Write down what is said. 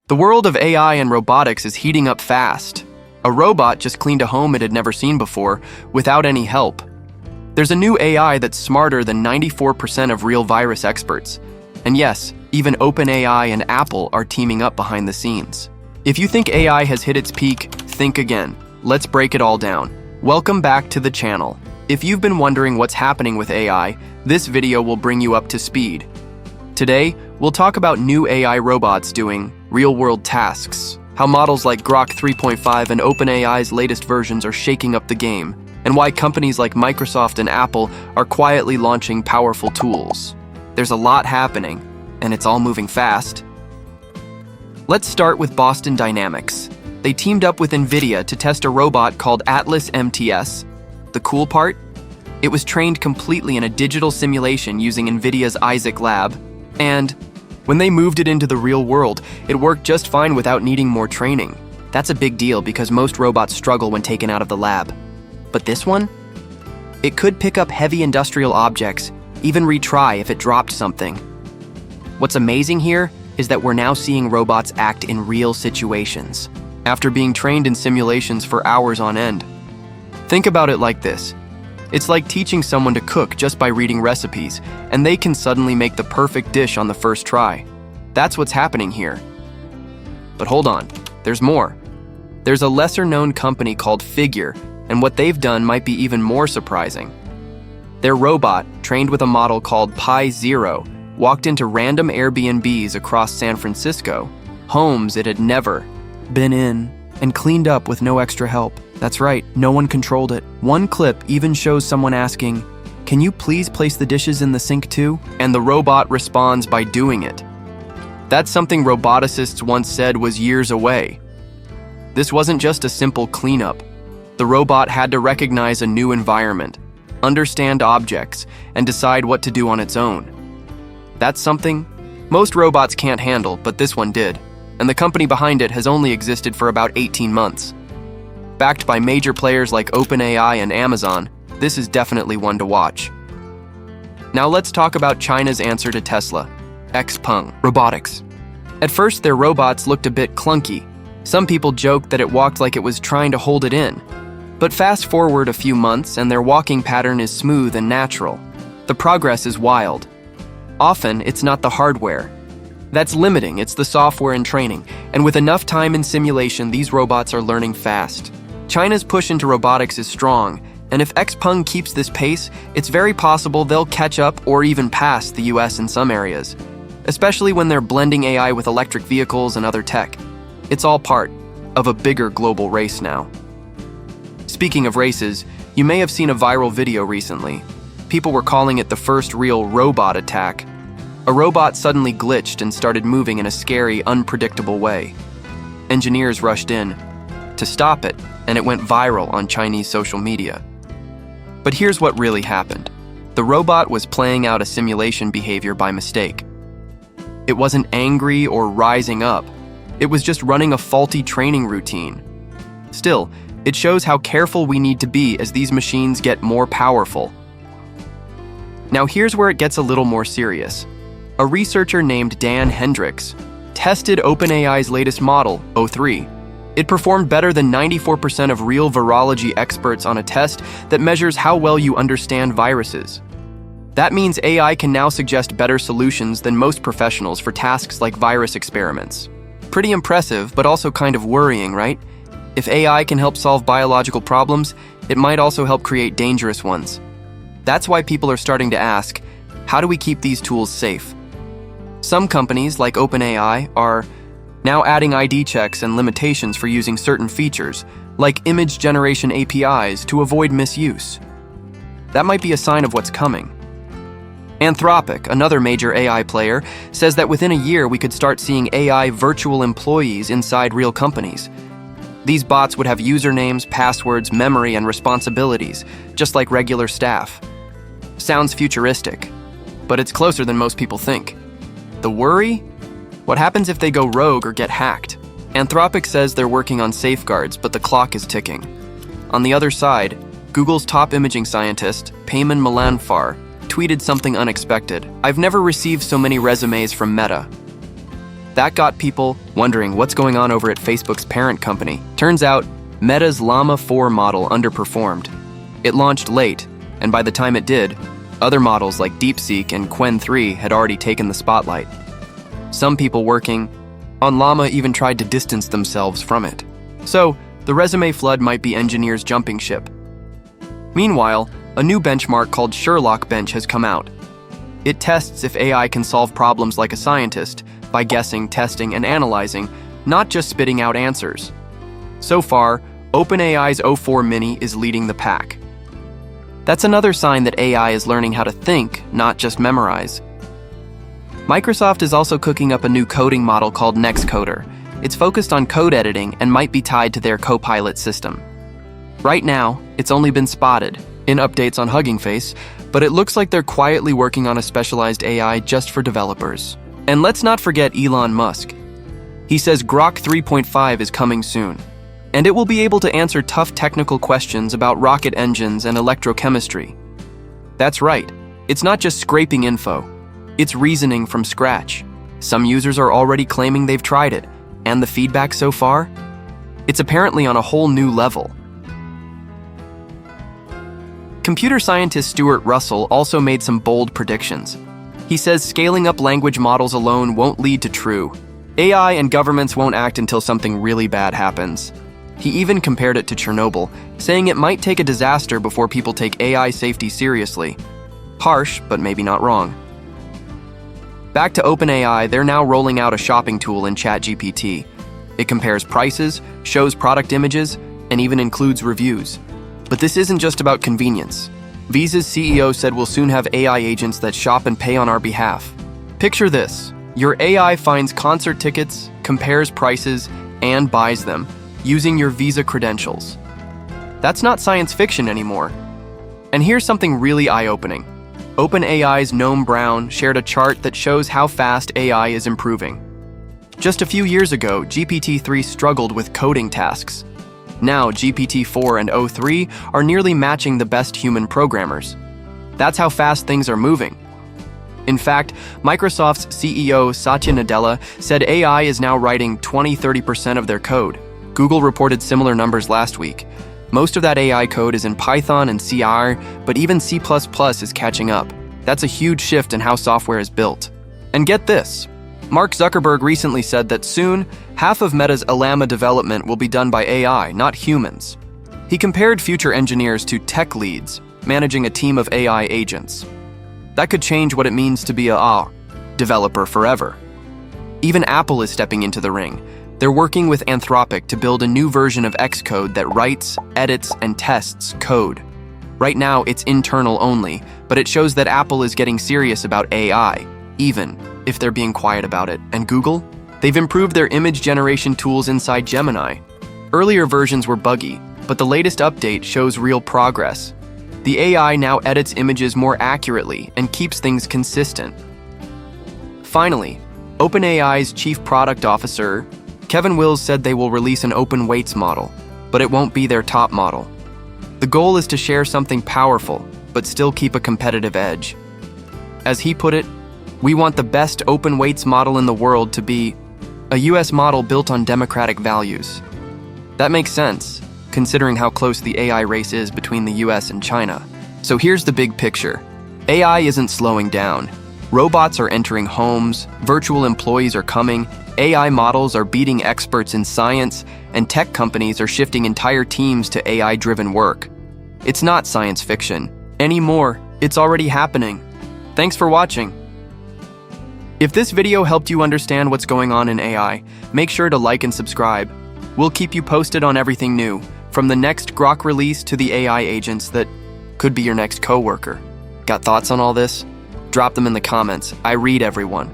The world of AI and robotics is heating up fast. A robot just cleaned a home it had never seen before, without any help. There's a new AI that's smarter than 94% of real virus experts. And yes, even OpenAI and Apple are teaming up behind the scenes. If you think AI has hit its peak, think again. Let's break it all down. Welcome back to the channel. If you've been wondering what's happening with AI, this video will bring you up to speed. Today, we'll talk about new AI robots doing real-world tasks, how models like Grok 3.5 and OpenAI's latest versions are shaking up the game, and why companies like Microsoft and Apple are quietly launching powerful tools. There's a lot happening, and it's all moving fast. Let's start with Boston Dynamics. They teamed up with NVIDIA to test a robot called Atlas MTS. The cool part? It was trained completely in a digital simulation using NVIDIA's Isaac Lab, and when they moved it into the real world, it worked just fine without needing more training. That's a big deal because most robots struggle when taken out of the lab. But this one? It could pick up heavy industrial objects, even retry if it dropped something. What's amazing here is that we're now seeing robots act in real situations, after being trained in simulations for hours on end. Think about it like this. It's like teaching someone to cook just by reading recipes, and they can suddenly make the perfect dish on the first try. That's what's happening here. But hold on, there's more. There's a lesser-known company called Figure, and what they've done might be even more surprising. Their robot, trained with a model called Pi Zero, walked into random Airbnbs across San Francisco, homes it had never been in, and cleaned up with no extra help. That's right, no one controlled it. One clip even shows someone asking, "Can you please place the dishes in the sink too?" And the robot responds by doing it. That's something roboticists once said was years away. This wasn't just a simple cleanup. The robot had to recognize a new environment, understand objects, and decide what to do on its own. That's something most robots can't handle, but this one did. And the company behind it has only existed for about 18 months. Backed by major players like OpenAI and Amazon, this is definitely one to watch. Now let's talk about China's answer to Tesla, Xpeng Robotics. At first, their robots looked a bit clunky. Some people joked that it walked like it was trying to hold it in. But fast forward a few months and their walking pattern is smooth and natural. The progress is wild. Often, it's not the hardware that's limiting, it's the software and training. And with enough time in simulation, these robots are learning fast. China's push into robotics is strong, and if Xpeng keeps this pace, it's very possible they'll catch up or even pass the US in some areas, especially when they're blending AI with electric vehicles and other tech. It's all part of a bigger global race now. Speaking of races, you may have seen a viral video recently. People were calling it the first real robot attack. A robot suddenly glitched and started moving in a scary, unpredictable way. Engineers rushed in to stop it, and it went viral on Chinese social media. But here's what really happened. The robot was playing out a simulation behavior by mistake. It wasn't angry or rising up. It was just running a faulty training routine. Still, it shows how careful we need to be as these machines get more powerful. Now here's where it gets a little more serious. A researcher named Dan Hendricks tested OpenAI's latest model, O3. It performed better than 94% of real virology experts on a test that measures how well you understand viruses. That means AI can now suggest better solutions than most professionals for tasks like virus experiments. Pretty impressive, but also kind of worrying, right? If AI can help solve biological problems, it might also help create dangerous ones. That's why people are starting to ask, how do we keep these tools safe? Some companies, like OpenAI, are now adding ID checks and limitations for using certain features, like image generation APIs, to avoid misuse. That might be a sign of what's coming. Anthropic, another major AI player, says that within a year we could start seeing AI virtual employees inside real companies. These bots would have usernames, passwords, memory, and responsibilities, just like regular staff. Sounds futuristic, but it's closer than most people think. The worry? What happens if they go rogue or get hacked? Anthropic says they're working on safeguards, but the clock is ticking. On the other side, Google's top imaging scientist, Payman tweeted something unexpected. "I've never received so many resumes from Meta." That got people wondering what's going on over at Facebook's parent company. Turns out, Meta's Llama 4 model underperformed. It launched late, and by the time it did, other models like DeepSeek and Qwen 3 had already taken the spotlight. Some people working on Llama even tried to distance themselves from it. So, the resume flood might be engineers jumping ship. Meanwhile, a new benchmark called Sherlock Bench has come out. It tests if AI can solve problems like a scientist by guessing, testing, and analyzing, not just spitting out answers. So far, OpenAI's O4 Mini is leading the pack. That's another sign that AI is learning how to think, not just memorize. Microsoft is also cooking up a new coding model called Nexcoder. It's focused on code editing and might be tied to their Copilot system. Right now, it's only been spotted in updates on Hugging Face, but it looks like they're quietly working on a specialized AI just for developers. And let's not forget Elon Musk. He says Grok 3.5 is coming soon, and it will be able to answer tough technical questions about rocket engines and electrochemistry. That's right, it's not just scraping info. It's reasoning from scratch. Some users are already claiming they've tried it, and the feedback so far? It's apparently on a whole new level. Computer scientist Stuart Russell also made some bold predictions. He says scaling up language models alone won't lead to true. AI and governments won't act until something really bad happens. He even compared it to Chernobyl, saying it might take a disaster before people take AI safety seriously. Harsh, but maybe not wrong. Back to OpenAI, they're now rolling out a shopping tool in ChatGPT. It compares prices, shows product images, and even includes reviews. But this isn't just about convenience. Visa's CEO said we'll soon have AI agents that shop and pay on our behalf. Picture this. Your AI finds concert tickets, compares prices, and buys them, using your Visa credentials. That's not science fiction anymore. And here's something really eye-opening. OpenAI's Noam Brown shared a chart that shows how fast AI is improving. Just a few years ago, GPT-3 struggled with coding tasks. Now, GPT-4 and O3 are nearly matching the best human programmers. That's how fast things are moving. In fact, Microsoft's CEO Satya Nadella said AI is now writing 20–30% of their code. Google reported similar numbers last week. Most of that AI code is in Python and CR, but even C++ is catching up. That's a huge shift in how software is built. And get this, Mark Zuckerberg recently said that soon, half of Meta's Llama development will be done by AI, not humans. He compared future engineers to tech leads, managing a team of AI agents. That could change what it means to be a developer forever. Even Apple is stepping into the ring. They're working with Anthropic to build a new version of Xcode that writes, edits, and tests code. Right now, it's internal only, but it shows that Apple is getting serious about AI, even if they're being quiet about it. And Google? They've improved their image generation tools inside Gemini. Earlier versions were buggy, but the latest update shows real progress. The AI now edits images more accurately and keeps things consistent. Finally, OpenAI's Chief Product Officer, Kevin Wills, said they will release an open weights model, but it won't be their top model. The goal is to share something powerful, but still keep a competitive edge. As he put it, we want the best open weights model in the world to be a US model built on democratic values. That makes sense, considering how close the AI race is between the US and China. So here's the big picture. AI isn't slowing down. Robots are entering homes, virtual employees are coming, AI models are beating experts in science, and tech companies are shifting entire teams to AI-driven work. It's not science fiction anymore, it's already happening. Thanks for watching. If this video helped you understand what's going on in AI, make sure to like and subscribe. We'll keep you posted on everything new, from the next Grok release to the AI agents that could be your next coworker. Got thoughts on all this? Drop them in the comments. I read everyone.